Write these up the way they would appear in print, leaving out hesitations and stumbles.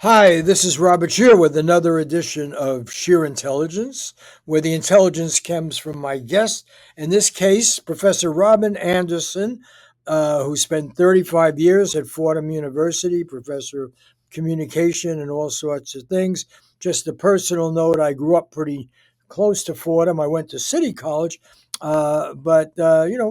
Hi, this is Robert Scheer with another edition of Sheer Intelligence, where the intelligence comes from my guest. In this case, Professor Robin Anderson, who spent 35 years at Fordham University, professor of communication and all sorts of things. Just a personal note, I grew up pretty close to Fordham. I went to City College, but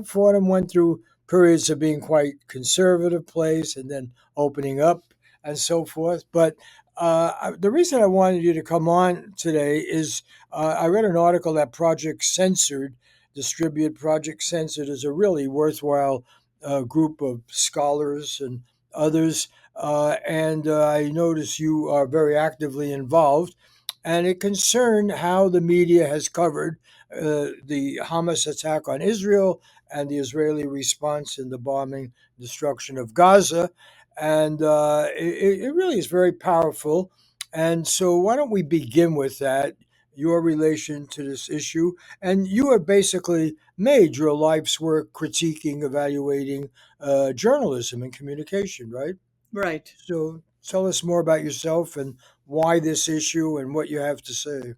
Fordham went through periods of being quite conservative place and then opening up and so forth. But the reason I wanted you to come on today is I read an article that Project Censored is a really worthwhile group of scholars and others. And I notice you are very actively involved. And it concerned how the media has covered the Hamas attack on Israel and the Israeli response in the bombing destruction of Gaza, and it really is very powerful. And so, why don't we begin with that? Your relation to this issue, and you have basically made your life's work critiquing, evaluating journalism and communication, right? Right. So, tell us more about yourself and why this issue and what you have to say.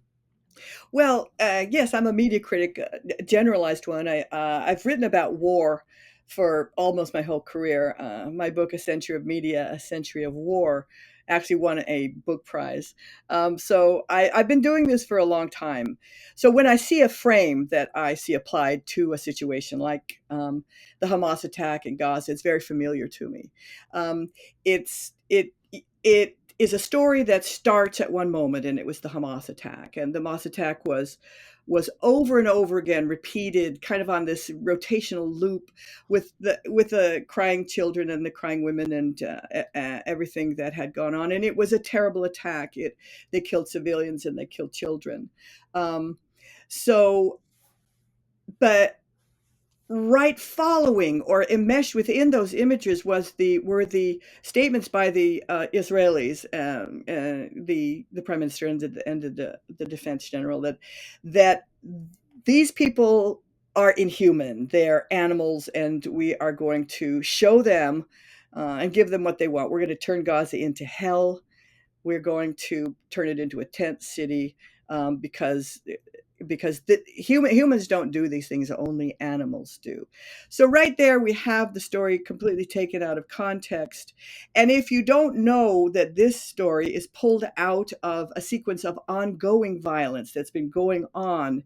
Well, yes, I'm a media critic, generalized one. I've written about war for almost my whole career. My book, A Century of Media, A Century of War, actually won a book prize. I've been doing this for a long time. So when I see a frame that I see applied to a situation like the Hamas attack in Gaza, it's very familiar to me. Um, it is a story that starts at one moment, and it was the Hamas attack. And the Hamas attack was over and over again repeated, kind of on this rotational loop with the crying children and the crying women and everything that had gone on. And it was a terrible attack. They killed civilians and they killed children. Um, so, but right following or enmeshed within those images were the statements by the Israelis, the prime minister and the defense general, that these people are inhuman, they're animals, and we are going to show them and give them what they want. We're going to turn Gaza into hell. We're going to turn it into a tent city, because humans don't do these things, only animals do. So right there we have the story completely taken out of context. And if you don't know that this story is pulled out of a sequence of ongoing violence that's been going on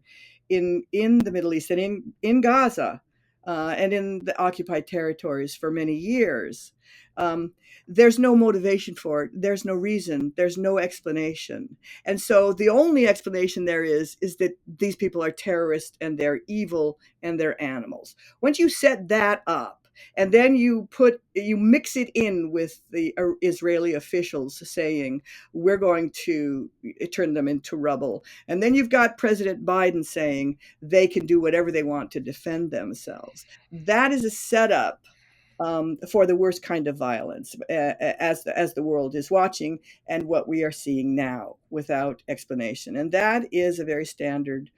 in the Middle East and in Gaza, and in the occupied territories for many years, um, there's no motivation for it. There's no reason. There's no explanation. And so the only explanation there is that these people are terrorists and they're evil and they're animals. Once you set that up, and then you mix it in with the Israeli officials saying we're going to turn them into rubble, and then you've got President Biden saying they can do whatever they want to defend themselves. That is a setup for the worst kind of violence, as the world is watching, and what we are seeing now without explanation. And that is a very standard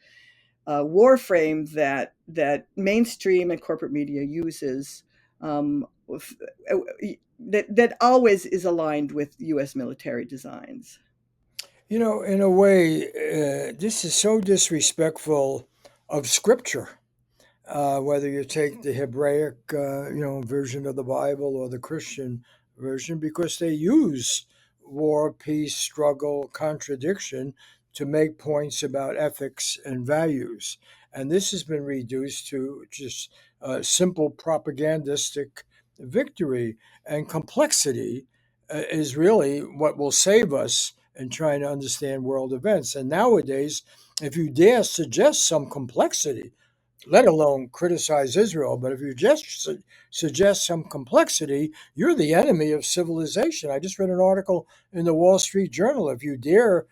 war frame that mainstream and corporate media uses, um, that always is aligned with U.S. military designs. You know, in a way, this is so disrespectful of Scripture. Whether you take the Hebraic, version of the Bible or the Christian version, because they use war, peace, struggle, contradiction to make points about ethics and values. And this has been reduced to just simple propagandistic victory. And complexity is really what will save us in trying to understand world events. And nowadays, if you dare suggest some complexity, let alone criticize Israel. But if you just suggest some complexity, you're the enemy of civilization. I just read an article in the Wall Street Journal. If you dare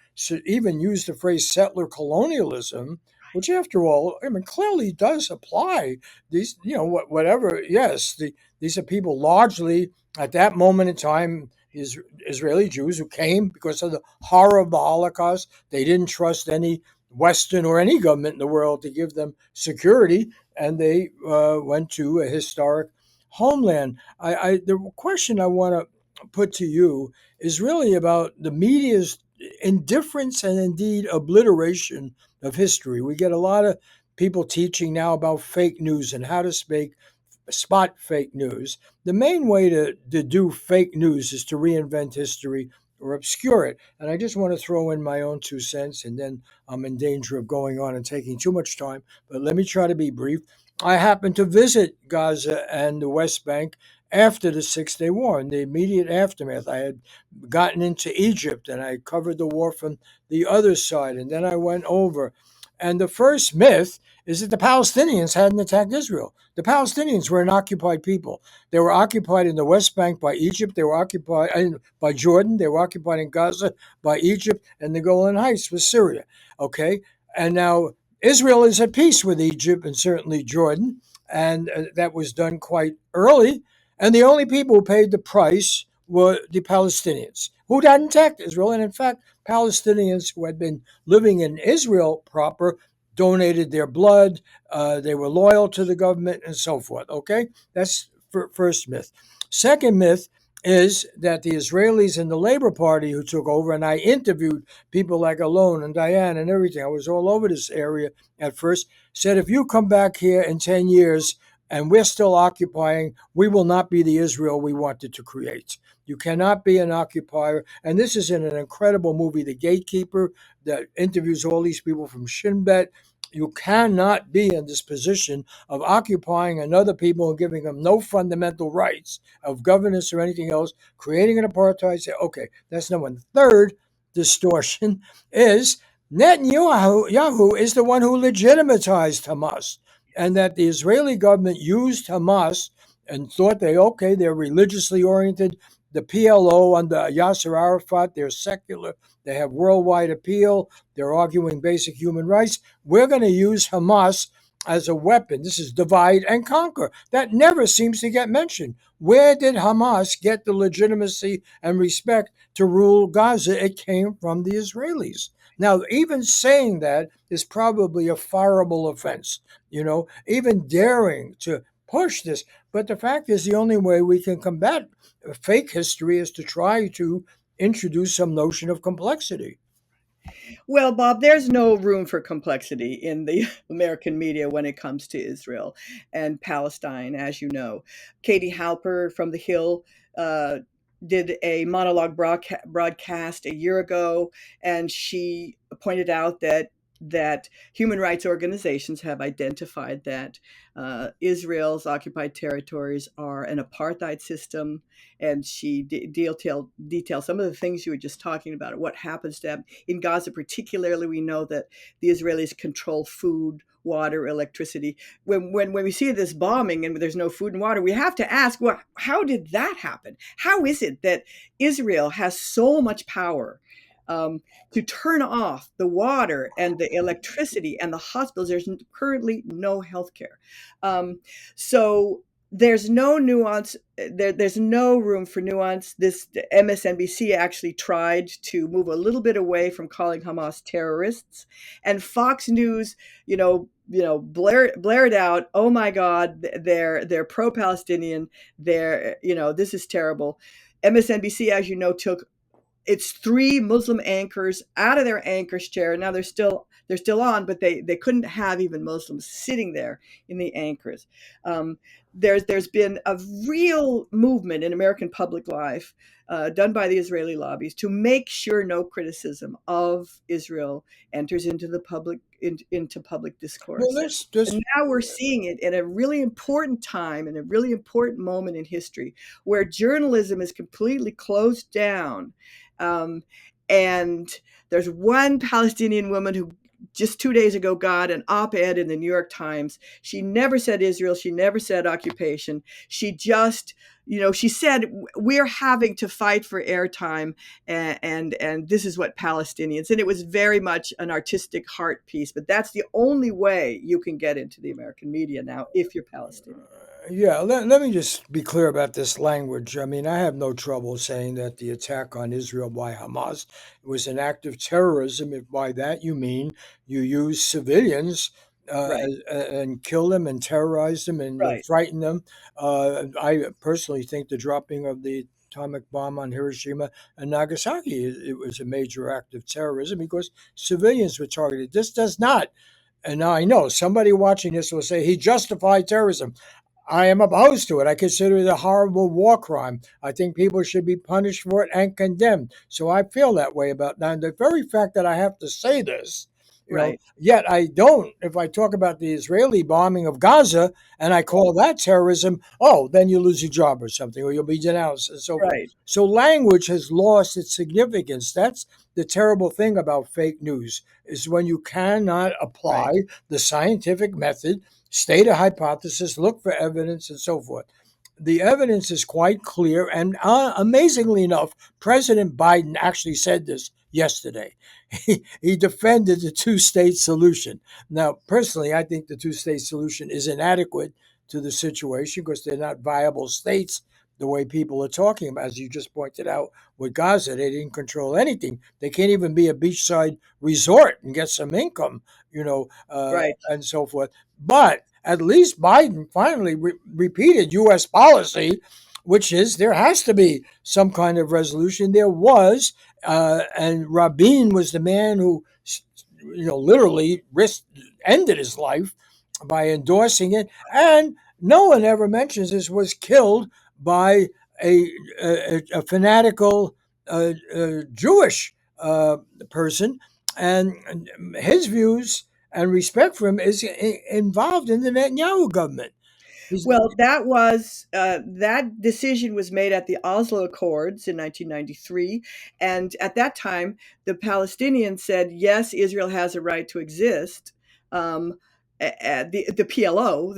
even use the phrase settler colonialism, which after all, I mean, clearly does apply. These, whatever. Yes, these are people largely at that moment in time. Israeli Jews who came because of the horror of the Holocaust. They didn't trust any Western or any government in the world to give them security, and they went to a historic homeland. The question I want to put to you is really about the media's indifference and indeed obliteration of history. We get a lot of people teaching now about fake news and how to spot fake news. The main way to do fake news is to reinvent history or obscure it. And I just want to throw in my own 2 cents, and then I'm in danger of going on and taking too much time. But let me try to be brief. I happened to visit Gaza and the West Bank after the Six Day War, in the immediate aftermath. I had gotten into Egypt and I covered the war from the other side, and then I went over. And the first myth is that the Palestinians hadn't attacked Israel. The Palestinians were an occupied people. They were occupied in the West Bank by Egypt. They were occupied by Jordan. They were occupied in Gaza by Egypt, and the Golan Heights was Syria. Okay, and now Israel is at peace with Egypt and certainly Jordan, and that was done quite early. And the only people who paid the price were the Palestinians, who hadn't attacked Israel. And in fact, Palestinians who had been living in Israel proper donated their blood, they were loyal to the government, and so forth. Okay, that's first myth. Second myth is that the Israelis and the Labor Party who took over, and I interviewed people like Alon and Diane and everything, I was all over this area at first, said if you come back here in 10 years and we're still occupying, we will not be the Israel we wanted to create. You cannot be an occupier. And this is in an incredible movie, The Gatekeeper, that interviews all these people from Shin Bet. You cannot be in this position of occupying another people and giving them no fundamental rights of governance or anything else, creating an apartheid. Say, okay, that's number one. Third distortion is Netanyahu is the one who legitimatized Hamas, and that the Israeli government used Hamas and thought they're religiously oriented. The PLO under Yasser Arafat, they're secular, they have worldwide appeal, they're arguing basic human rights. We're going to use Hamas as a weapon. This is divide and conquer. That never seems to get mentioned. Where did Hamas get the legitimacy and respect to rule Gaza? It came from the Israelis. Now, even saying that is probably a fireable offense, even daring to push this. But the fact is, the only way we can combat fake history is to try to introduce some notion of complexity. Well, Bob, there's no room for complexity in the American media when it comes to Israel and Palestine, as you know. Katie Halper from The Hill uh, did a monologue broadcast a year ago, and she pointed out that human rights organizations have identified that Israel's occupied territories are an apartheid system, and she detailed some of the things you were just talking about. What happens to them in Gaza, particularly? We know that the Israelis control food, water, electricity. When we see this bombing and there's no food and water, we have to ask, well, how did that happen? How is it that Israel has so much power to turn off the water and the electricity and the hospitals? There's currently no healthcare. So there's no nuance. There's no room for nuance. This MSNBC actually tried to move a little bit away from calling Hamas terrorists, and Fox News, blared out, "Oh my God, they're pro-Palestinian. This is terrible." MSNBC, as you know, took its three Muslim anchors out of their anchor's chair. Now they're still on, but they couldn't have even Muslims sitting there in the anchors. There's been a real movement in American public life done by the Israeli lobbies to make sure no criticism of Israel enters into public Well, discourse. let's And now we're seeing it in a really important time, in a really important moment in history, where journalism is completely closed down. Um, and there's one Palestinian woman who just 2 days ago got an op-ed in the New York Times. She never said Israel. She never said occupation. She just, she said, we're having to fight for airtime, and this is what Palestinians. And it was very much an artistic heart piece. But that's the only way you can get into the American media now if you're Palestinian. Yeah, let me just be clear about this language. I mean, I have no trouble saying that the attack on Israel by Hamas was an act of terrorism. If by that you mean you use civilians Right, and kill them and terrorize them and right. frighten them. I personally think the dropping of the atomic bomb on Hiroshima and Nagasaki. It was a major act of terrorism because civilians were targeted. This does not, and now I know somebody watching this will say he justified terrorism. I am opposed to it. I consider it a horrible war crime. I think people should be punished for it and condemned. So I feel that way about that. And the very fact that I have to say this, Right. yet I don't. If I talk about the Israeli bombing of Gaza and I call that terrorism, oh, then you lose your job or something, or you'll be denounced and so forth. Right. So language has lost its significance. That's the terrible thing about fake news is when you cannot Right. apply the scientific method, state a hypothesis, look for evidence, and so forth. The evidence is quite clear, and amazingly enough, President Biden actually said this yesterday. He defended the two-state solution. Now, personally, I think the two-state solution is inadequate to the situation because they're not viable states the way people are talking about. As you just pointed out with Gaza, they didn't control anything. They can't even be a beachside resort and get some income, Right. and so forth. But at least Biden finally repeated U.S. policy, which is there has to be some kind of resolution. There was, and Rabin was the man who, literally ended his life by endorsing it. And no one ever mentions this was killed by a fanatical Jewish person, and his views and respect for him is involved in the Netanyahu government. He's, Well, that decision was made at the Oslo Accords in 1993, and at that time, the Palestinians said yes, Israel has a right to exist. Um, the PLO,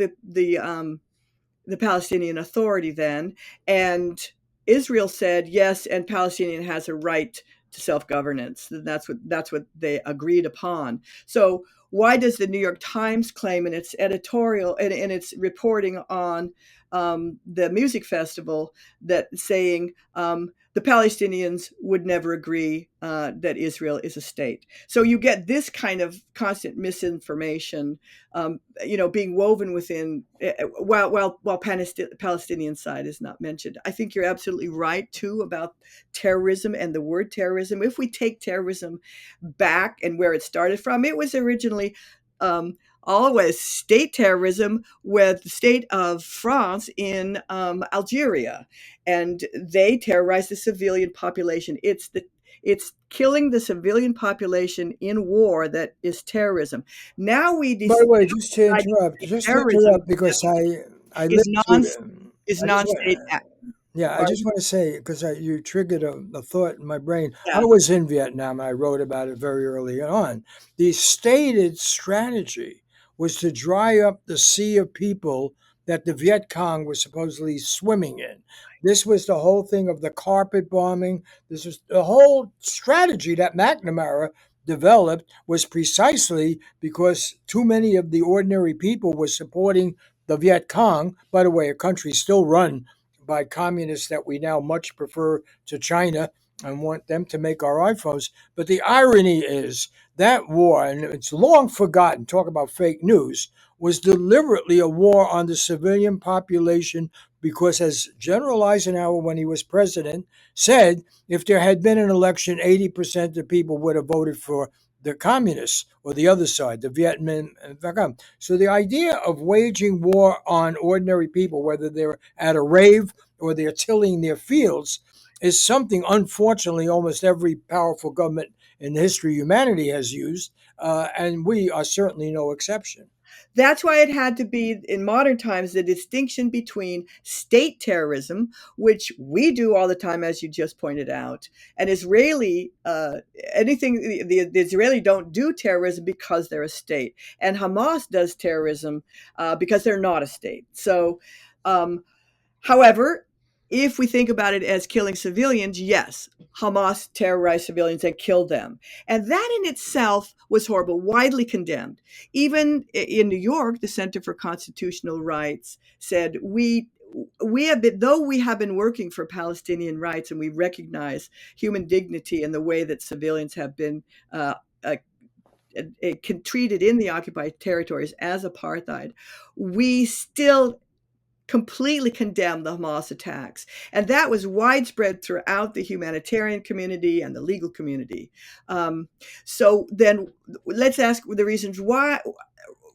the Palestinian Authority then, and Israel said yes, and Palestinian has a right to self-governance. That's what they agreed upon. So why does the New York Times claim in its editorial and in its reporting on the music festival that saying the Palestinians would never agree that Israel is a state? So you get this kind of constant misinformation, being woven within, while Palestinian side is not mentioned. I think you're absolutely right too about terrorism and the word terrorism. If we take terrorism back and where it started from, it was originally always state terrorism with the state of France in Algeria, and they terrorized the civilian population. It's killing the civilian population in war that is terrorism. Now we by the way, decide just to terrorism interrupt, because I is lived non through. is I just non-state want. act. Yeah, I Pardon? just want to say because you triggered a thought in my brain. I Yeah, was in Vietnam. I wrote about it very early on. The stated strategy was to dry up the sea of people that the Viet Cong was supposedly swimming in. This was the whole thing of the carpet bombing. This was the whole strategy that McNamara developed was precisely because too many of the ordinary people were supporting the Viet Cong. By the way, a country still run by communists that we now much prefer to China and want them to make our iPhones. But the irony is that war, and it's long forgotten, talk about fake news, was deliberately a war on the civilian population because, as General Eisenhower, when he was president, said, if there had been an election, 80% of people would have voted for the communists or the other side, the Vietnam. So the idea of waging war on ordinary people, whether they're at a rave or they're tilling their fields, is something unfortunately almost every powerful government in the history of humanity has used, and we are certainly no exception. that's why it had to be in modern times the distinction between state terrorism, which we do all the time, as you just pointed out, and Israeli anything. The Israeli don't do terrorism because they're a state, and Hamas does terrorism because they're not a state. So. Um, However, if we think about it as killing civilians, yes, Hamas terrorized civilians and killed them. And that in itself was horrible, widely condemned. Even in New York, the Center for Constitutional Rights said, we have been, though we have been working for Palestinian rights and we recognize human dignity and the way that civilians have been uh, treated in the occupied territories as apartheid, we still completely condemned the Hamas attacks. And that was widespread throughout the humanitarian community and the legal community. Um, so then let's ask the reasons why.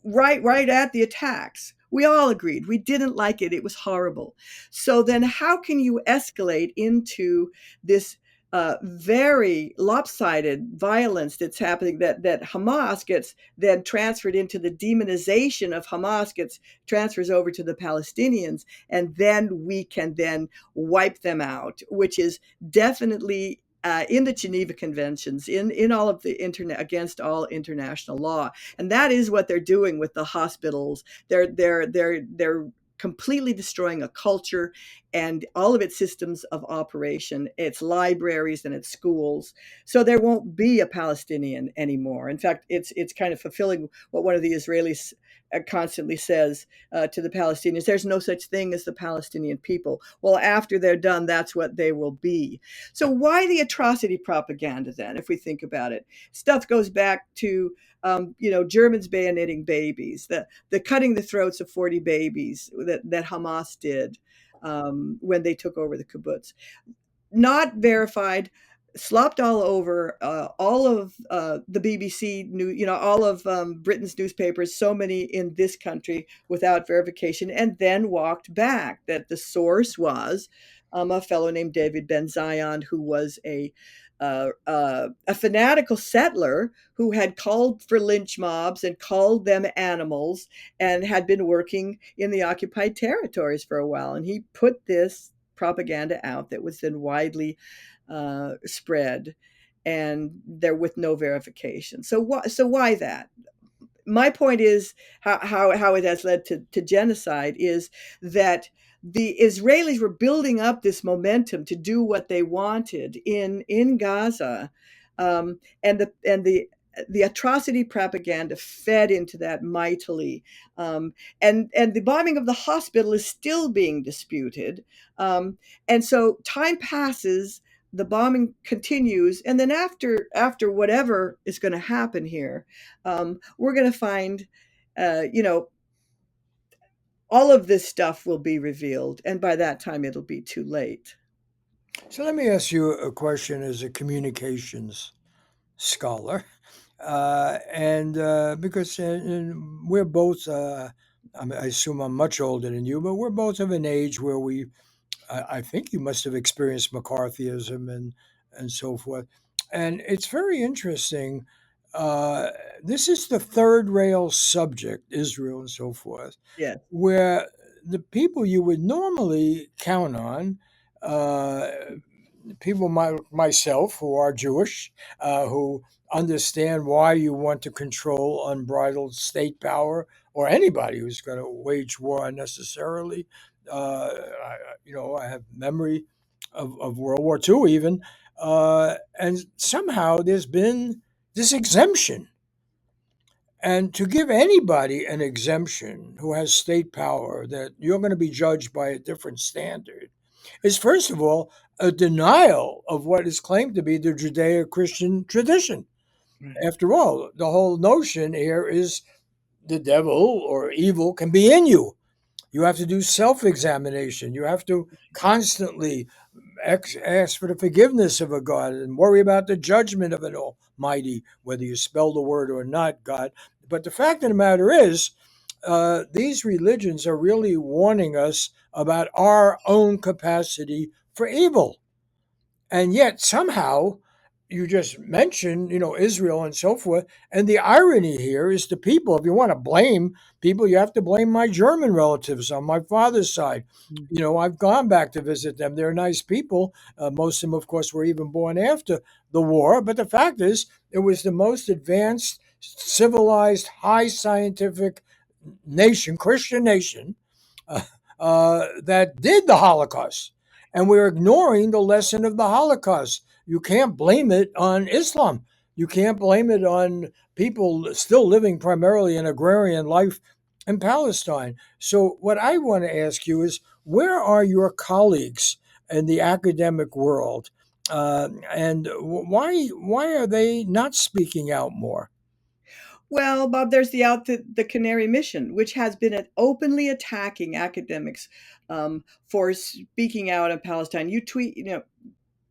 Right at the attacks, we all agreed we didn't like it. It was horrible. So then how can you escalate into this very lopsided violence that's happening, that Hamas gets then transferred into the demonization of Hamas, gets transfers over to the Palestinians, and then we can then wipe them out, which is definitely in the Geneva Conventions, in all of the internet, against all international law. And that is what they're doing with the hospitals. They're completely destroying a culture and all of its systems of operation, its libraries and its schools. So there won't be a Palestinian anymore. In fact, it's kind of fulfilling what one of the Israelis constantly says to the Palestinians: there's no such thing as the Palestinian people. Well, after they're done, that's what they will be. So why the atrocity propaganda then, if we think about it? Stuff goes back to Germans bayoneting babies, the cutting the throats of 40 babies that Hamas did when they took over the kibbutz. Not verified, slopped all over all of the BBC news, all of Britain's newspapers, so many in this country without verification, and then walked back that the source was a fellow named David Ben Zion, who was a fanatical settler who had called for lynch mobs and called them animals and had been working in the occupied territories for a while. And he put this propaganda out that was then widely spread, and there with no verification. So why that? My point is how it has led to genocide is that the Israelis were building up this momentum to do what they wanted in Gaza, and the atrocity propaganda fed into that mightily, and the bombing of the hospital is still being disputed, and so time passes, the bombing continues, and then after whatever is going to happen here, we're going to find, all of this stuff will be revealed, and by that time it'll be too late. So let me ask you a question as a communications scholar. And because we're both, I assume I'm much older than you, but we're both of an age where I think you must have experienced McCarthyism and so forth. And it's very interesting. Uh, this is the third rail subject, Israel and so forth, Yes. where the people you would normally count on, uh, people myself who are Jewish, who understand why you want to control unbridled state power, or anybody who's going to wage war unnecessarily. I have memory of World War II even, and somehow there's been this exemption. And to give anybody an exemption who has state power that you're going to be judged by a different standard is, first of all, a denial of what is claimed to be the Judeo Christian tradition. Right. After all, the whole notion here is the devil or evil can be in you. You have to do self examination. You have to constantly ask for the forgiveness of a God and worry about the judgment of an Almighty, whether you spell the word or not, God. But the fact of the matter is, these religions are really warning us about our own capacity for evil. And yet somehow you just mentioned, Israel and so forth. And the irony here is the people, if you want to blame people, you have to blame my German relatives on my father's side. Mm. I've gone back to visit them. They're nice people. Most of them, of course, were even born after the war. But the fact is, it was the most advanced, civilized, high scientific nation, Christian nation, uh, that did the Holocaust. And we're ignoring the lesson of the Holocaust. You can't blame it on Islam. You can't blame it on people still living primarily an agrarian life in Palestine. So, what I want to ask you is, where are your colleagues in the academic world? And why are they not speaking out more? Well, Bob, there's the Canary Mission, which has been openly attacking academics for speaking out in Palestine. You tweet,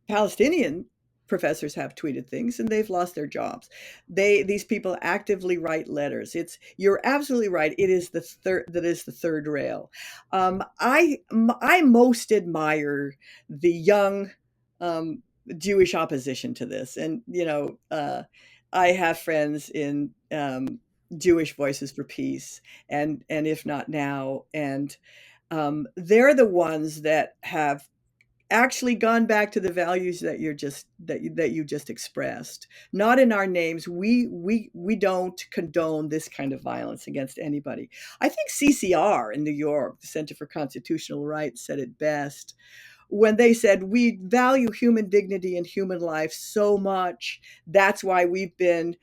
Palestinian professors have tweeted things and they've lost their jobs. These people actively write letters. You're absolutely right. It is the third rail. I most admire the young um, Jewish opposition to this, and I have friends in Jewish Voices for Peace, and if not now, and they're the ones that have actually gone back to the values that you just expressed. Not in our names. We don't condone this kind of violence against anybody. I think CCR in New York, the Center for Constitutional Rights, said it best when they said we value human dignity and human life so much. That's why we've been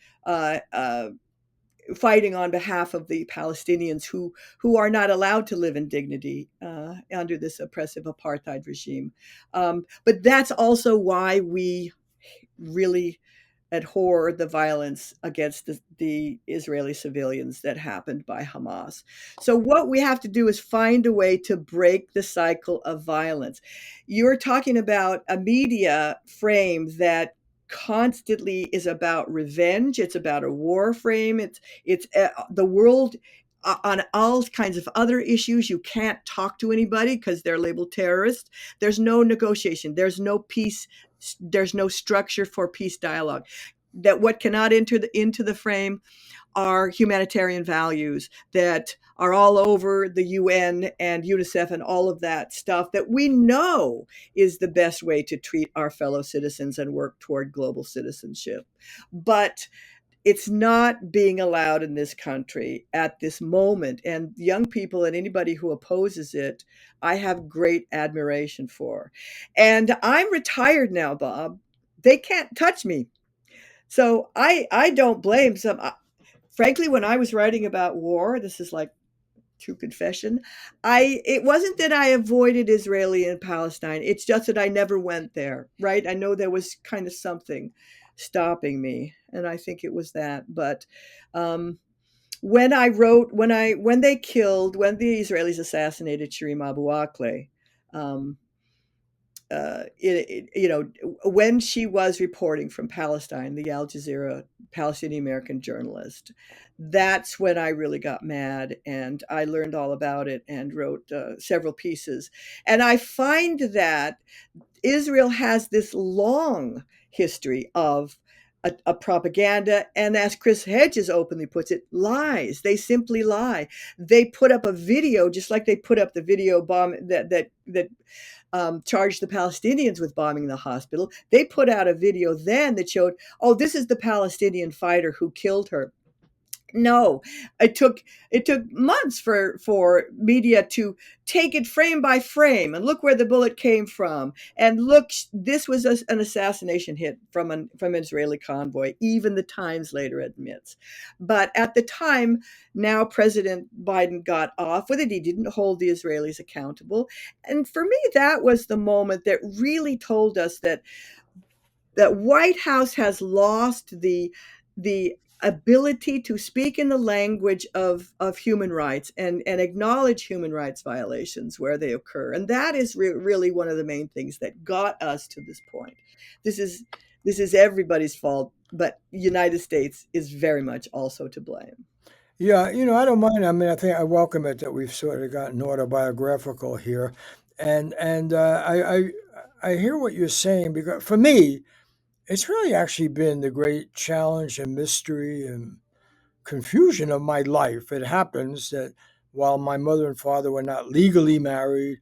fighting on behalf of the Palestinians who are not allowed to live in dignity under this oppressive apartheid regime. But that's also why we really abhor the violence against the Israeli civilians that happened by Hamas. So what we have to do is find a way to break the cycle of violence. You're talking about a media frame that constantly is about revenge. It's about a war frame. It's the world on all kinds of other issues. You can't talk to anybody because they're labeled terrorists. There's no negotiation. There's no peace. There's no structure for peace dialogue. That what cannot enter into the frame are humanitarian values that are all over the UN and UNICEF and all of that stuff that we know is the best way to treat our fellow citizens and work toward global citizenship. But it's not being allowed in this country at this moment. And young people and anybody who opposes it, I have great admiration for. And I'm retired now, Bob. They can't touch me. So I don't blame some. Frankly, when I was writing about war, this is like true confession. I It wasn't that I avoided Israeli and Palestine. It's just that I never went there, right? I know there was kind of something stopping me, and I think it was that. But when I wrote, when they killed, when the Israelis assassinated Shireen Abu Akleh, um, when she was reporting from Palestine, the Al Jazeera Palestinian American journalist, that's when I really got mad and I learned all about it and wrote several pieces. And I find that Israel has this long history of a propaganda, and as Chris Hedges openly puts it, lies. They simply lie. They put up a video, just like they put up the video bomb that charged the Palestinians with bombing the hospital. They put out a video then that showed, oh, this is the Palestinian fighter who killed her. No, it took months for media to take it frame by frame and look where the bullet came from, and look, this was an assassination hit from an Israeli convoy. Even the Times later admits, but at the time, now President Biden got off with it. He didn't hold the Israelis accountable, and for me, that was the moment that really told us that White House has lost the ability to speak in the language of human rights and acknowledge human rights violations where they occur. And that is really one of the main things that got us to this point. This is this is everybody's fault, but United States is very much also to blame. Yeah, I don't mind. I mean, I think I welcome it that we've sort of gotten autobiographical here, and I hear what you're saying because for me, it's really actually been the great challenge and mystery and confusion of my life. It happens that while my mother and father were not legally married,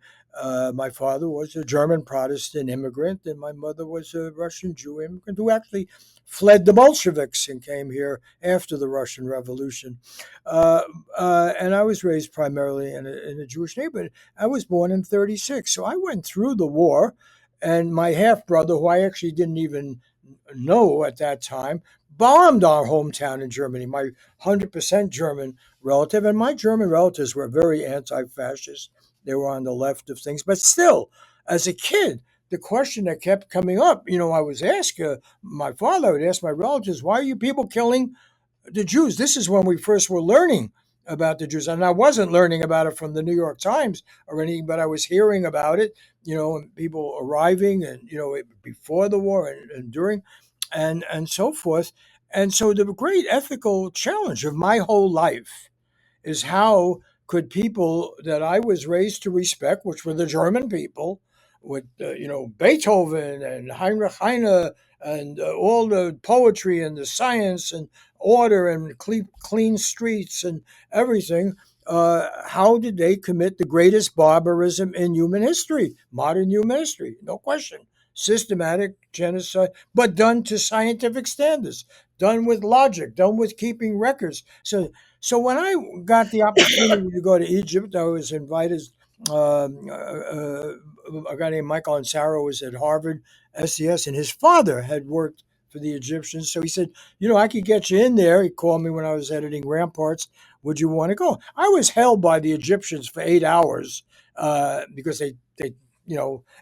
my father was a German Protestant immigrant, and my mother was a Russian Jew immigrant who actually fled the Bolsheviks and came here after the Russian Revolution. Uh, and I was raised primarily in a Jewish neighborhood. I was born in '36, so I went through the war. And my half brother, who I actually didn't even know at that time, bombed our hometown in Germany. My 100% German relative, and my German relatives were very anti-fascist. They were on the left of things, but still, as a kid, the question that kept coming up, I was asked my father would ask my relatives, "Why are you people killing the Jews. This is when we first were learning about the Jews, and I wasn't learning about it from the New York Times or anything, but I was hearing about it. And people arriving, and before the war and during, and so forth. And so the great ethical challenge of my whole life is how could people that I was raised to respect, which were the German people, with Beethoven and Heinrich Heine and all the poetry and the science and order and clean streets and everything. How did they commit the greatest barbarism in human history, modern human history? No question. Systematic genocide, but done to scientific standards, done with logic, done with keeping records. So when I got the opportunity to go to Egypt, I was invited. A guy named Michael Ansaro was at Harvard SES, and his father had worked for the Egyptians. So he said, I could get you in there. He called me when I was editing Ramparts. Would you want to go? I was held by the Egyptians for 8 hours because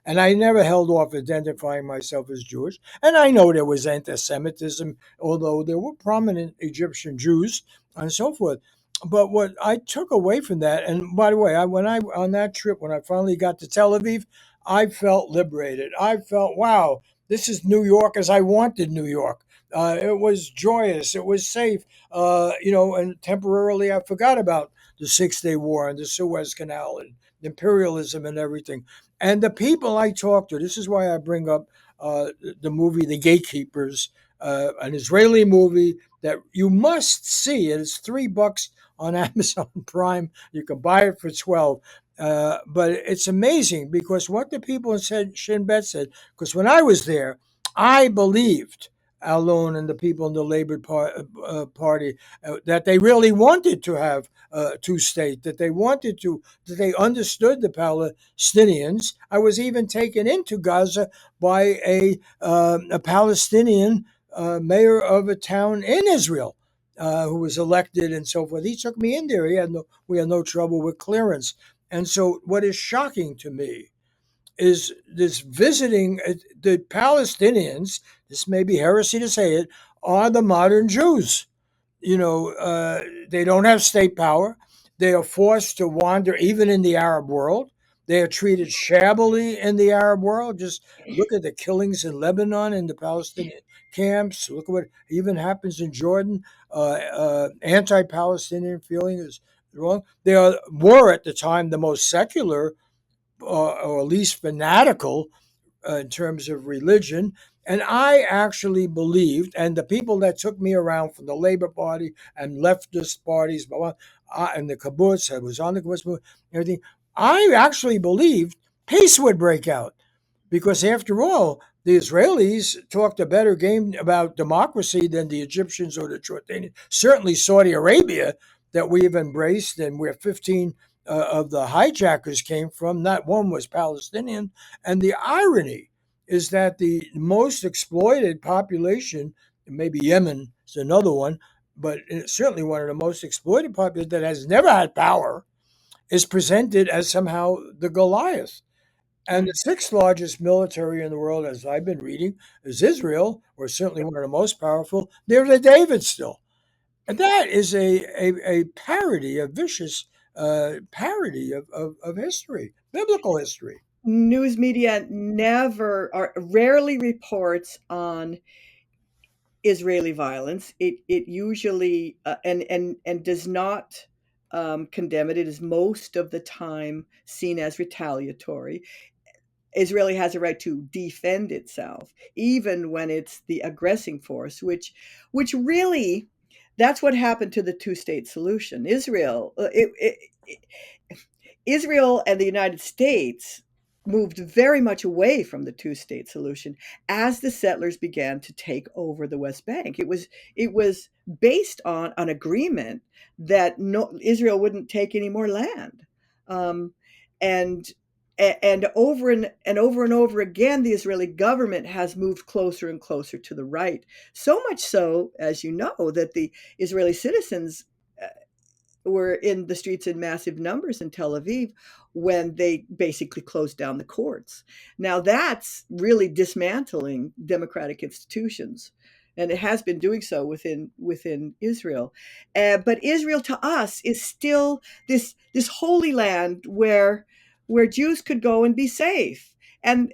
and I never held off identifying myself as Jewish. And I know there was anti-Semitism, although there were prominent Egyptian Jews and so forth. But what I took away from that, and by the way, when I on that trip, when I finally got to Tel Aviv, I felt liberated. I felt, wow, this is New York as I wanted New York. It was joyous. It was safe. And temporarily I forgot about the Six-Day War and the Suez Canal and imperialism and everything. And the people I talked to, this is why I bring up the movie The Gatekeepers, an Israeli movie that you must see. It's $3 on Amazon Prime. You can buy it for 12. But it's amazing because what the people said, Shin Bet said, because when I was there, I believed Alon and the people in the Party that they really wanted to have two-state, that they understood the Palestinians. I was even taken into Gaza by a Palestinian mayor of a town in Israel who was elected and so forth. He took me in there. We had no trouble with clearance. And so, what is shocking to me is this visiting the Palestinians. This may be heresy to say it, are the modern Jews. They don't have state power. They are forced to wander even in the Arab world. They are treated shabbily in the Arab world. Just look at the killings in Lebanon and the Palestinian camps. Look at what even happens in Jordan. Anti-Palestinian feeling is wrong. Were at the time the most secular or at least fanatical in terms of religion. And I actually believed, and the people that took me around from the Labor Party and leftist parties, and the kibbutz, I was on the kibbutz, everything, I actually believed peace would break out. Because after all, the Israelis talked a better game about democracy than the Egyptians or the Jordanians. Certainly Saudi Arabia, that we've embraced, and where 15 of the hijackers came from, not one was Palestinian. And the irony is that the most exploited population, maybe Yemen is another one, but it's certainly one of the most exploited populations that has never had power, is presented as somehow the Goliath. And the sixth largest military in the world, as I've been reading, is Israel, or certainly one of the most powerful. They're the David still. And that is a parody, a vicious parody of history, biblical history. News media never or rarely reports on Israeli violence. It usually and does not condemn it. It is most of the time seen as retaliatory. Israeli has a right to defend itself, even when it's the aggressing force, which really, that's what happened to the two-state solution. Israel and the United States moved very much away from the two-state solution as the settlers began to take over the West Bank. It was based on an agreement that Israel wouldn't take any more land, um, and and over again, the Israeli government has moved closer and closer to the right. So much so, as you know, that the Israeli citizens were in the streets in massive numbers in Tel Aviv when they basically closed down the courts. Now that's really dismantling democratic institutions. and it has been doing so within Israel. But Israel to us is still this holy land where Jews could go and be safe. And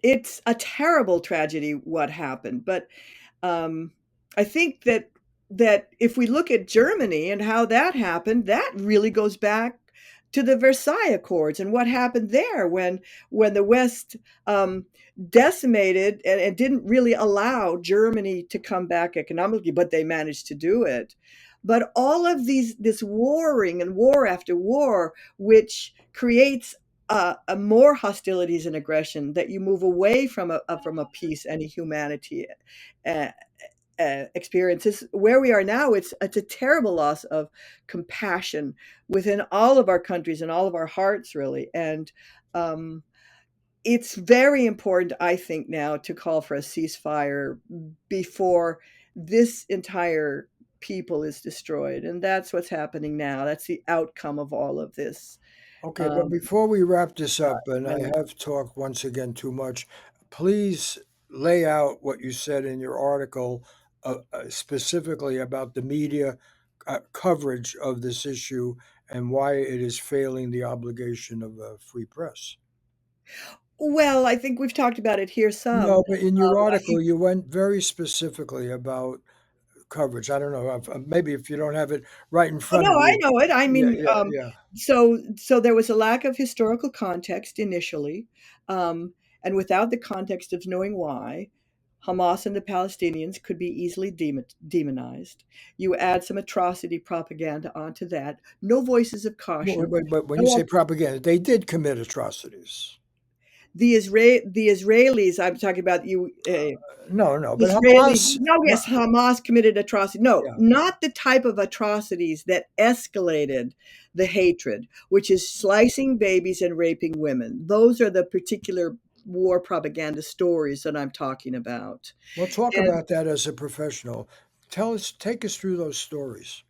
it's a terrible tragedy what happened. But um, I think that if we look at Germany and how that happened, that really goes back to the Versailles Accords and what happened there when the West um, decimated and didn't really allow Germany to come back economically, but they managed to do it. But all of this warring and war after war, which creates a more hostilities and aggression, that you move away from a peace and a humanity uh, experiences where we are now. It's a terrible loss of compassion within all of our countries and all of our hearts, really. And um, it's very important, I think, now to call for a ceasefire before this entire people is destroyed. And that's what's happening now. That's the outcome of all of this. Okay, but Um, before we wrap this up, and I have talked once again too much, please lay out what you said in your article, specifically about the media coverage of this issue and why it is failing the obligation of a free press. well, I think we've talked about it here some. No, but in your I article, think you went very specifically about coverage. I don't know, maybe if you don't have it right in Oh, front of no, I you. know it. I Yeah, mean, yeah, yeah. so there was a lack of historical context initially, um, and without the context of knowing why, Hamas and the Palestinians could be easily demonized. You add some atrocity propaganda onto that. No voices of caution. But when you No, say propaganda, they did commit atrocities. the Israelis. I'm talking about you. No, no, but Israeli Hamas, no, no, yes, Hamas committed atrocity. No, yeah. not the type of atrocities that escalated the hatred, which is slicing babies and raping women. Those are the particular war propaganda stories that I'm talking about. We'll talk And about that as a professional. Take us through those stories,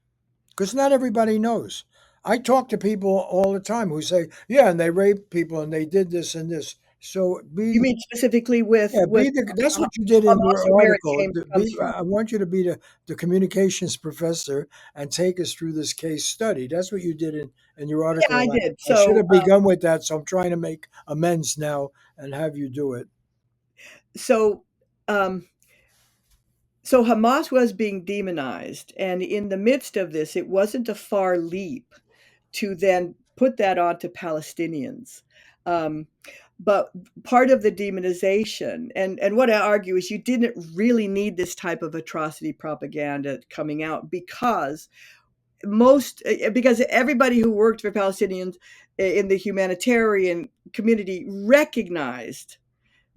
because not everybody knows. I talk to people all the time who say, "Yeah, and they raped people, and they did this and this." So you be mean specifically with Yeah, with that's what you did in Hamas your and where it article. comes from? I want you to be the communications professor and take us through this case study. That's what you did in your Yeah, article. I And did. I should So, have begun with that, so I'm trying to make amends now and have you do it. so, um, so Hamas was being demonized, and in the midst of this, it wasn't a far leap to then put that onto Palestinians. Um, but part of the demonization, and what I argue is you didn't really need this type of atrocity propaganda coming out because everybody who worked for Palestinians in the humanitarian community recognized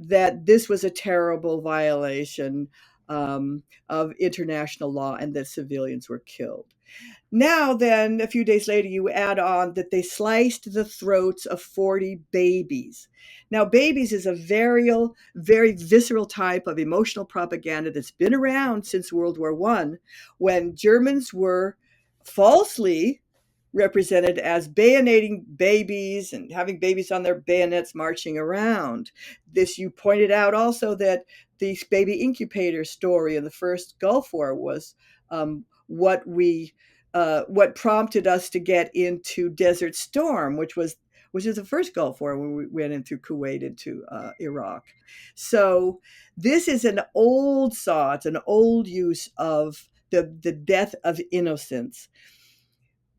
that this was a terrible violation of international law and that civilians were killed. Now, then, a few days later, you add on that they sliced the throats of 40 babies. Now, babies is a very visceral type of emotional propaganda that's been around since World War One, when Germans were falsely represented as bayoneting babies and having babies on their bayonets marching around. This, you pointed out also that the baby incubator story in the first Gulf War was what prompted us to get into Desert Storm, which is the first Gulf War when we went in through Kuwait into Iraq. So this is an old saw. It's an old use of the death of innocence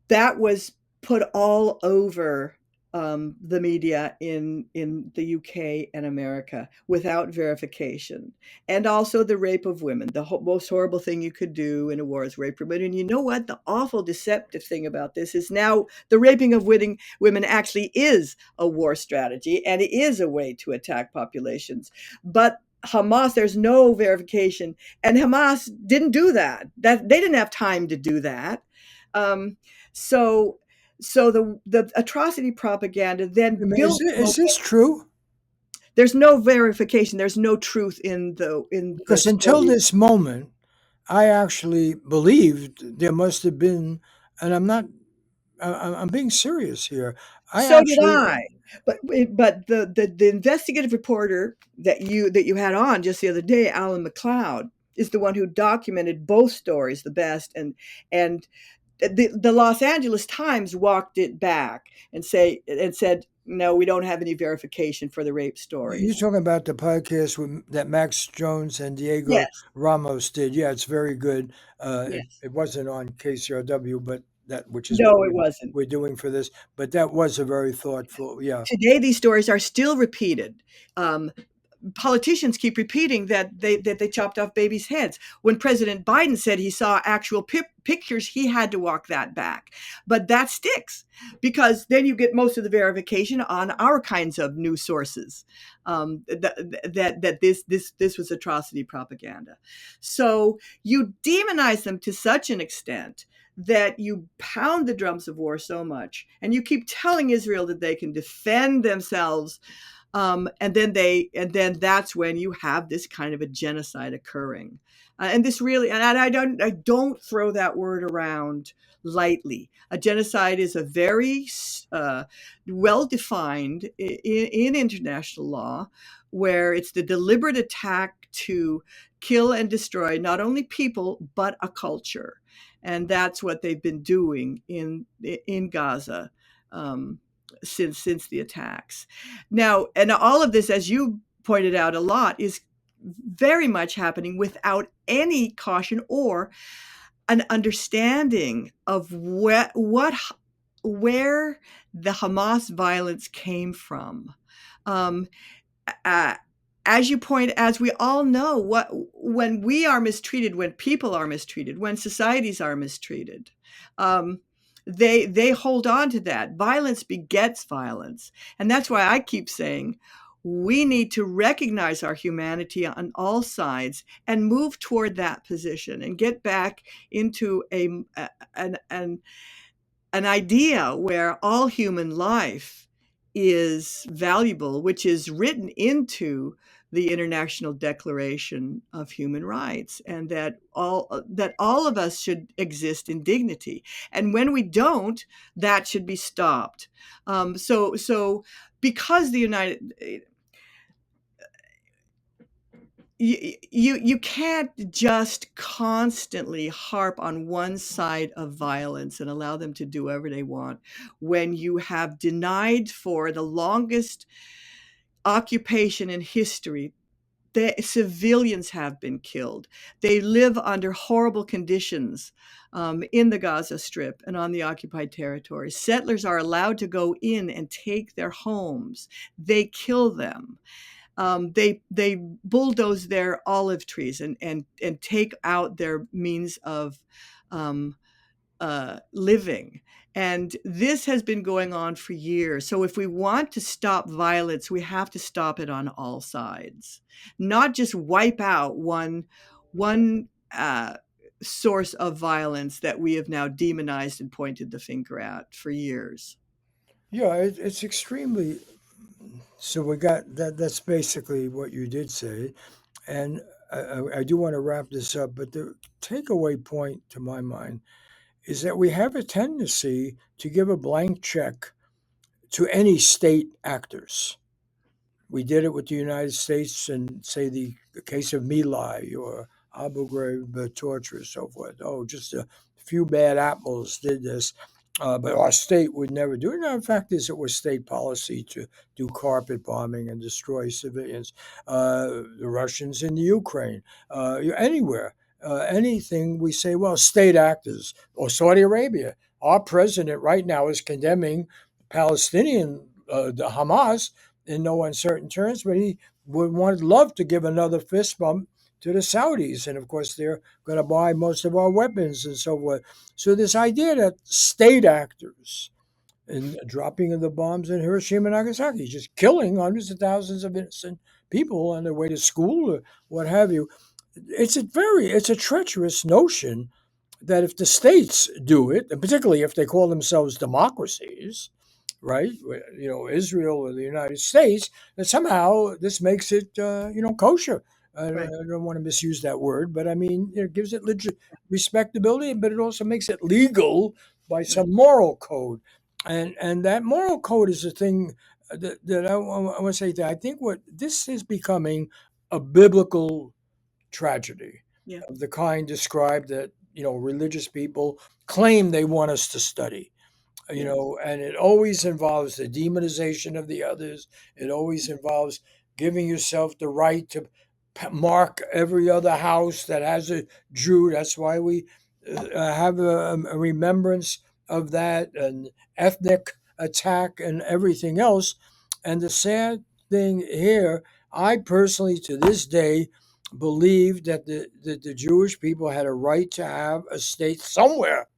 that was put all over the media in the UK and America without verification, and also the rape of women. The most horrible thing you could do in a war is rape women. And you know what? The awful deceptive thing about this is now the raping of women actually is a war strategy, and it is a way to attack populations. But Hamas, there's no verification, and Hamas didn't do that. That they didn't have time to do that. Um, so the atrocity propaganda I then mean, built is this true? there's no verification, there's no truth in the Because until stories. this moment, I actually believed there must have been, and I'm not I'm being serious here. I So did actually I. But the investigative reporter that you had on just the other day, Alan McLeod, is the one who documented both stories the best, and the Los Angeles Times walked it back and said, no, we don't have any verification for the rape you're stories. talking about the podcast that Max Jones and Diego Yes, Ramos did. Yeah, it's very good. yes. It wasn't on KCRW, but that which is what No, it wasn't. we're doing for this. But that was a very thoughtful. Yeah, Today, these stories are still repeated. Um, Politicians keep repeating that they chopped off babies' heads. When President Biden said he saw actual pictures, he had to walk that back. But that sticks because then you get most of the verification on our kinds of news sources, that this was atrocity propaganda. So you demonize them to such an extent that you pound the drums of war so much, and you keep telling Israel that they can defend themselves, and then that's when you have this kind of a genocide occurring, and this really, and I don't throw that word around lightly. A genocide is a very well defined in international law, where it's the deliberate attack to kill and destroy not only people but a culture, and that's what they've been doing in Gaza, um, since the attacks. Now, and all of this, as you pointed out a lot, is very much happening without any caution or an understanding of where the Hamas violence came from. Um, uh, as we all know, when we are mistreated, when people are mistreated, when societies are mistreated, um, they hold on to that. Violence begets violence, and that's why I keep saying we need to recognize our humanity on all sides and move toward that position and get back into an an idea where all human life is valuable, which is written into the International Declaration of Human Rights, and that all of us should exist in dignity. And when we don't, that should be stopped. So because the United you can't just constantly harp on one side of violence and allow them to do whatever they want when you have denied for the longest occupation in history. The civilians have been killed. They live under horrible conditions, in the Gaza Strip and on the occupied territories. Settlers are allowed to go in and take their homes. They kill them. They bulldoze their olive trees and take out their means of, um, living. And this has been going on for years. So if we want to stop violence, we have to stop it on all sides, not just wipe out one source of violence that we have now demonized and pointed the finger at for years. yeah, it's extremely. So we got that. That's basically what you did say, and I do want to wrap this up. But the takeaway point, to my mind, is that we have a tendency to give a blank check to any state actors. We did it with the United States and say the case of My Lai or Abu Ghraib torture and so forth. Oh, just a few bad apples did this, but our state would never do it. No, in fact, is it was state policy to do carpet bombing and destroy civilians. The Russians in the Ukraine, anywhere, anything we say, well, state actors or Saudi Arabia. Our president right now is condemning Palestinian, the Hamas, in no uncertain terms, but he would love to give another fist bump to the Saudis. And of course, they're going to buy most of our weapons and so forth. So, this idea that state actors and dropping of the bombs in Hiroshima and Nagasaki, just killing hundreds of thousands of innocent people on their way to school or what have you, it's a treacherous notion that if the states do it, and particularly if they call themselves democracies, right? Israel or the United States, that somehow this makes it, kosher. I Right. don't want to misuse that word, but I mean, it gives it legit respectability, but it also makes it legal by right. some moral code, and that moral code is the thing that I want to say that I think what this is becoming a biblical tragedy Yeah. of the kind described that religious people claim they want us to study, Yes. and it always involves the demonization of the others. It always involves giving yourself the right to mark every other house that has a Jew. That's why we have a remembrance of that, and ethnic attack and everything else. And the sad thing here, I personally, to this day, believe that the Jewish people had a right to have a state somewhere,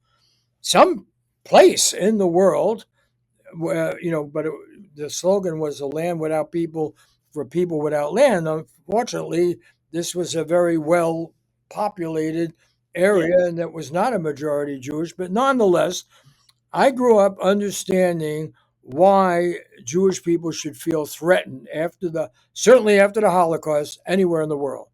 some place in the world where but the slogan was "a land without people for people without land." Unfortunately, this was a very well populated area, Yes. and that was not a majority Jewish. But nonetheless, I grew up understanding why Jewish people should feel threatened after the certainly after the Holocaust anywhere in the world.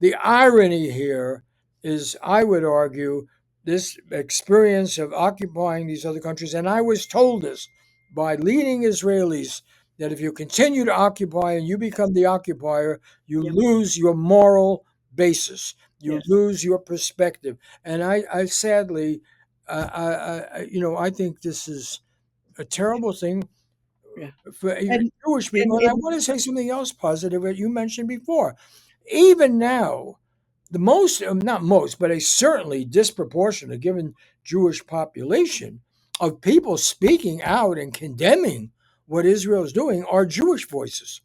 The irony here is, I would argue, this experience of occupying these other countries, and I was told this by leading Israelis, that if you continue to occupy and you become the occupier, you Yep. lose your moral basis, you Yes. lose your perspective. And I sadly, I think this is a terrible thing Yeah. for And Jewish people. and And I in want to say something else positive that you mentioned before. Even now, the most, not most, but a certainly disproportionate, given Jewish population, of people speaking out and condemning what Israel is doing are Jewish voices.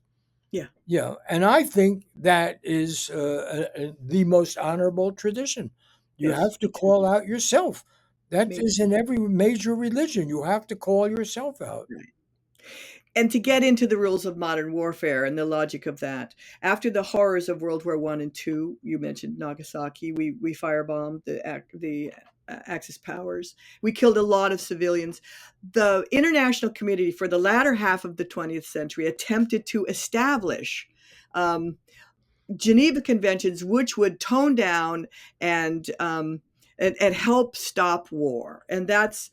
yeah. Yeah, and I think that is the most honorable tradition. You Yes. have to Me too. call out yourself. That Me is too. in every major religion. You have to call yourself out. Right. And to get into the rules of modern warfare and the logic of that, after the horrors of World War One and Two, you mentioned Nagasaki. We firebombed the Axis powers. We killed a lot of civilians. The international community for the latter half of the 20th century attempted to establish um, Geneva Conventions, which would tone down and and help stop war, and that's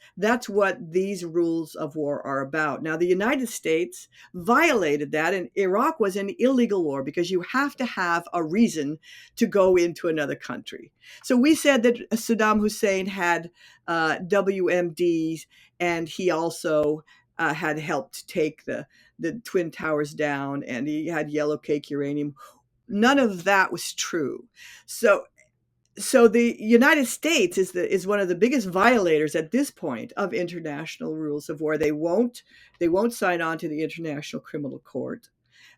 what these rules of war are about. Now, the United States violated that, and Iraq was an illegal war because you have to have a reason to go into another country. So we said that Saddam Hussein had WMDs, and he also had helped take the twin towers down, and he had yellow cake uranium. None of that was true. So the United States is one of the biggest violators at this point of international rules of war. They won't sign on to the International Criminal Court,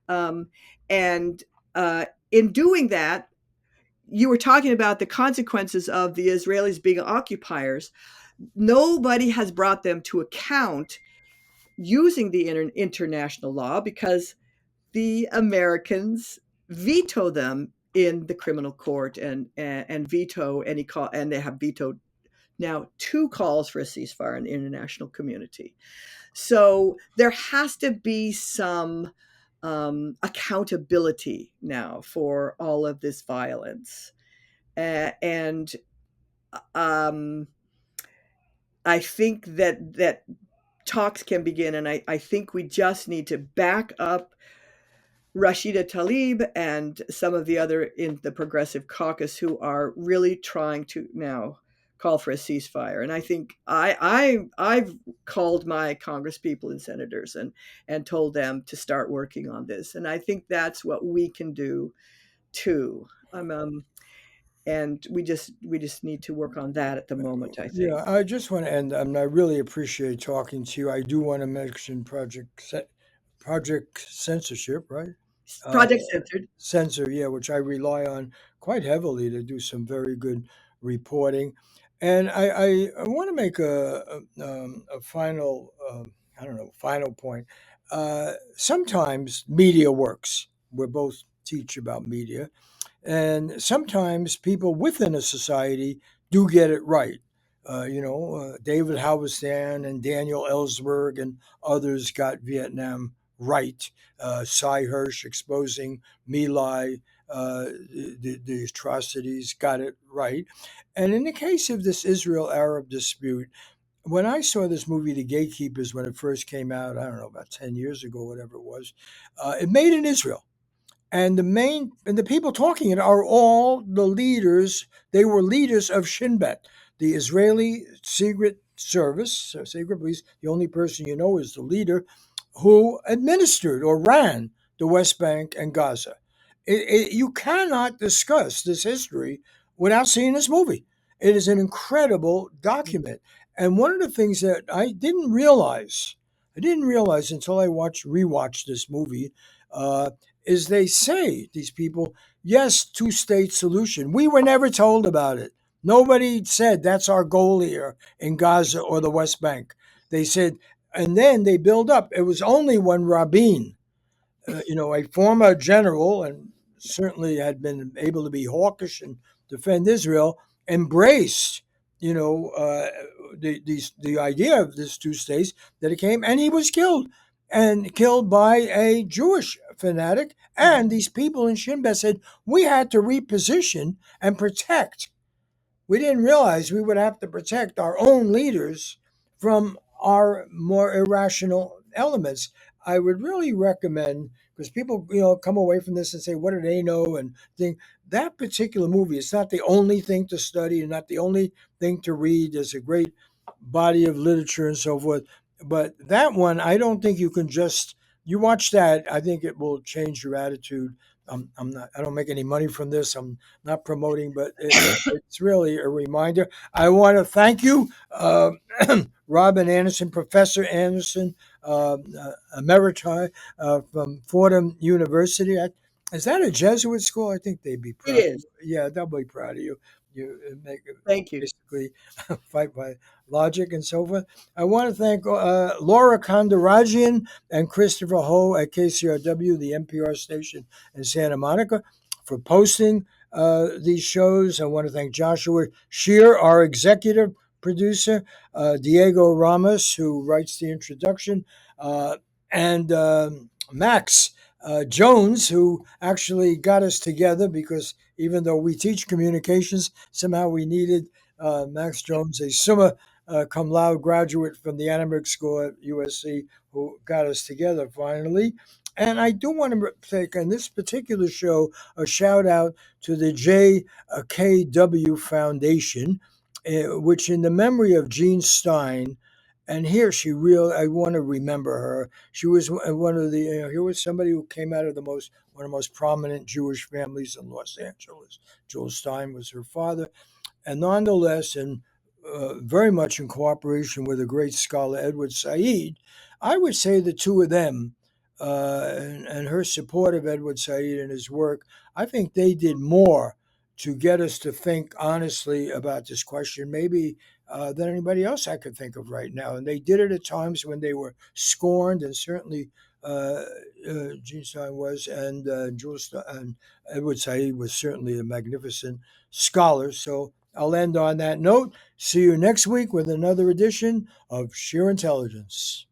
um, and in doing that, you were talking about the consequences of the Israelis being occupiers. Nobody has brought them to account using the international law because the Americans veto them in the criminal court and veto any call, and they have vetoed now two calls for a ceasefire in the international community. So there has to be some accountability now for all of this violence, and um, I think that talks can begin, and I think we just need to back up Rashida Tlaib and some of the other in the Progressive Caucus who are really trying to now call for a ceasefire. And I think I've called my Congress people and senators and told them to start working on this. And I think that's what we can do too. And we just need to work on that at the moment, I think. Yeah, I just want to end. I really appreciate talking to you. I do want to mention Project Censorship, right? Uh, Project Censored. Censor, yeah, which I rely on quite heavily to do some very good reporting. And I want to make a final, I don't know, final point. Sometimes media works. We both teach about media, and sometimes people within a society do get it right. David Halberstam and Daniel Ellsberg and others got Vietnam right. Cy Hirsch exposing My Lai, the atrocities, got it right. And in the case of this Israel Arab dispute, when I saw this movie, The Gatekeepers, when it first came out, I don't know, about 10 years ago, whatever it was, it made in Israel. And the people talking it are all the leaders. They were leaders of Shin Bet, the Israeli secret service, secret police. The only person you know is the leader who administered or ran the West Bank and Gaza. You cannot discuss this history without seeing this movie. It is an incredible document. And one of the things that I didn't realize until I rewatched this movie, is they say, these people, yes, two-state solution. We were never told about it. Nobody said that's our goal here in Gaza or the West Bank. They said, and then they build up. It was only when Rabin, a former general, and certainly had been able to be hawkish and defend Israel, embraced, you know, uh, the idea of this two states, that it came, and he was killed, and killed by a Jewish fanatic. And these people in Shin Bet said we had to reposition and protect. We didn't realize we would have to protect our own leaders from our more irrational elements. I would really recommend, because people, come away from this and say, "What do they know?" and think that particular movie. It's not the only thing to study and not the only thing to read. There's a great body of literature and so forth, but that one, I don't think you can just. You watch that, I think it will change your attitude. I'm not. I don't make any money from this. I'm not promoting, but it's really a reminder. I want to thank you, Robin Anderson, Professor Anderson, Emeriti, from Fordham University. Is that a Jesuit school? I think they'd be It proud. is. Yeah, they'll be proud of you. You make Thank you. basically fight by logic and so forth. I want to thank Laura Kondarajian and Christopher Ho at KCRW, the NPR station in Santa Monica, for posting these shows. I want to thank Joshua Shear, our executive producer, Diego Ramos, who writes the introduction, and Max Jones, who actually got us together, because even though we teach communications, somehow we needed Max Jones, a summa cum laude graduate from the Annenberg School at USC, who got us together finally. And I do want to take, on this particular show, a shout out to the JKW Foundation, which, in the memory of Jean Stein, and here I want to remember her. She was one of the, here was somebody who came out of one of the most prominent Jewish families in Los Angeles. Joel Stein was her father. And nonetheless, and very much in cooperation with the great scholar Edward Said, I would say the two of them, and her support of Edward Said and his work, I think they did more to get us to think honestly about this question, maybe than anybody else I could think of right now. And they did it at times when they were scorned, and certainly Gene Stein was, and and Edward Said was certainly a magnificent scholar. So I'll end on that note. See you next week with another edition of Sheer Intelligence.